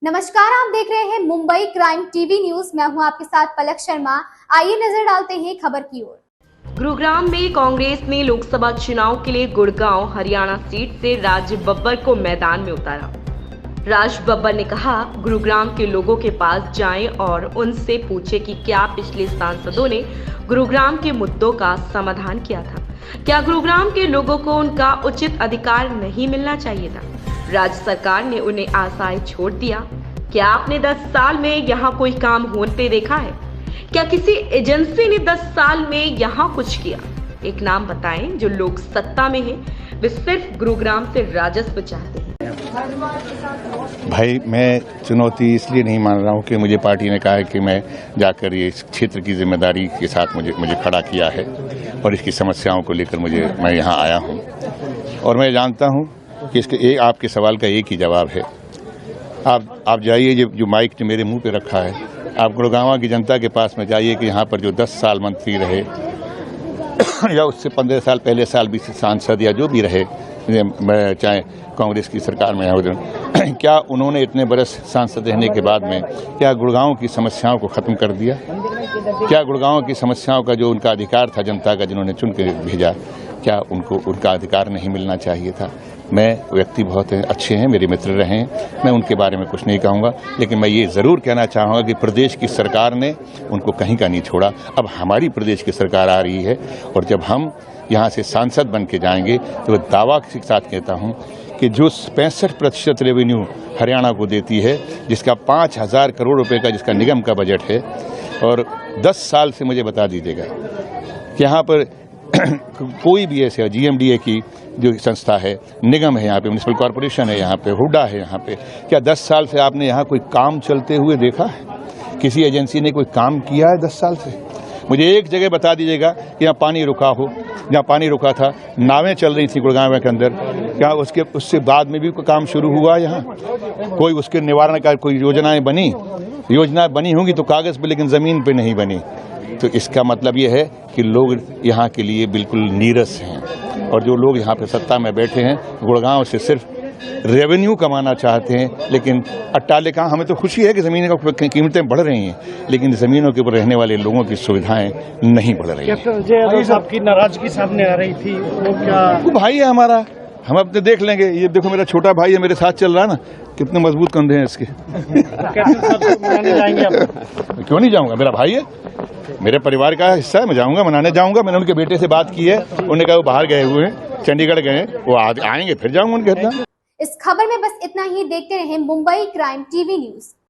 नमस्कार, आप देख रहे हैं मुंबई क्राइम टीवी न्यूज। मैं हूं आपके साथ पलक शर्मा। आइए नजर डालते हैं खबर की ओर। गुरुग्राम में कांग्रेस ने लोकसभा चुनाव के लिए गुड़गांव हरियाणा सीट से राज बब्बर को मैदान में उतारा। राज बब्बर ने कहा, गुरुग्राम के लोगों के पास जाएं और उनसे पूछें कि क्या पिछले सांसदों ने गुरुग्राम के मुद्दों का समाधान किया था। क्या गुरुग्राम के लोगों को उनका उचित अधिकार नहीं मिलना चाहिए था? राज्य सरकार ने उन्हें आशाएं छोड़ दिया। क्या आपने 10 साल में यहाँ कोई काम होते देखा है? क्या किसी एजेंसी ने 10 साल में यहाँ कुछ किया? एक नाम बताएं जो लोग सत्ता में हैं, वे सिर्फ गुरुग्राम से राजस्व चाहते हैं। भाई, मैं चुनौती इसलिए नहीं मान रहा हूँ कि मुझे पार्टी ने कहा है कि मैं जाकर ये इस क्षेत्र की जिम्मेदारी के साथ मुझे खड़ा किया है और इसकी समस्याओं को लेकर मैं यहाँ आया हूँ। और मैं जानता हूँ कि इसके आपके सवाल का एक ही जवाब है। आप जाइए, जो माइक ने मेरे मुंह पे रखा है, आप गुड़गांव की जनता के पास में जाइए कि यहाँ पर जो 10 साल मंत्री रहे या उससे 15 साल पहले साल भी सांसद या जो भी रहे, चाहे कांग्रेस की सरकार में हो, क्या उन्होंने इतने बरस सांसद रहने के बाद में क्या गुड़गांव की समस्याओं को ख़त्म कर दिया? क्या गुड़गांव की समस्याओं का जो उनका अधिकार था, जनता का जिन्होंने चुन के भेजा, क्या उनको उनका अधिकार नहीं मिलना चाहिए था? मैं व्यक्ति बहुत अच्छे हैं, मेरे मित्र रहे हैं, मैं उनके बारे में कुछ नहीं कहूँगा, लेकिन मैं ये ज़रूर कहना चाहूँगा कि प्रदेश की सरकार ने उनको कहीं का नहीं छोड़ा। अब हमारी प्रदेश की सरकार आ रही है और जब हम यहाँ से सांसद बन के जाएंगे तो दावा के साथ कहता हूँ कि जो 65% रेवेन्यू हरियाणा को देती है, जिसका 5,000 करोड़ रुपए का जिसका निगम का बजट है, और 10 साल से मुझे बता दीजिएगा कि यहाँ पर कोई भी ऐसे GMDA की जो संस्था है, निगम है, यहाँ पे म्युनिसिपल कॉरपोरेशन है, यहाँ पे हुडा है, यहाँ पे क्या 10 साल से आपने यहाँ कोई काम चलते हुए देखा है? किसी एजेंसी ने कोई काम किया है 10 साल से? मुझे एक जगह बता दीजिएगा कि यहाँ पानी रुका हो। जहाँ पानी रुका था, नावें चल रही थी गुड़गांव के अंदर, क्या उससे बाद में भी कोई काम शुरू हुआ? यहाँ कोई उसके निवारण का कोई योजना बनी होंगी तो कागज़ पे, लेकिन ज़मीन पे नहीं बनी। तो इसका मतलब ये है कि लोग यहाँ के लिए बिल्कुल नीरस हैं, और जो लोग यहाँ पे सत्ता में बैठे हैं गुड़गांव से सिर्फ रेवेन्यू कमाना चाहते हैं। लेकिन अट्टालिका, हमें तो खुशी है कि ज़मीनों की कीमतें बढ़ रही हैं, लेकिन ज़मीनों के ऊपर रहने वाले लोगों की सुविधाएं नहीं बढ़ रही हैं। आपकी नाराजगी सामने आ रही थी, वो क्या? वो भाई है हमारा, हम अपने देख लेंगे। ये देखो, मेरा छोटा भाई है, मेरे साथ चल रहा है ना, कितने मजबूत कंधे हैं इसके। जाएंगे आप? क्यों नहीं जाऊँगा, मेरा भाई है, मेरे परिवार का हिस्सा है, मैं जाऊँगा, मनाने जाऊँगा। मैंने उनके बेटे से बात की है, उन्होंने कहा वो बाहर गए हुए हैं, चंडीगढ़ गए हैं, वो आएंगे फिर जाऊँगा उनके साथ। इस खबर में बस इतना ही। देखते रहें मुंबई क्राइम टीवी न्यूज।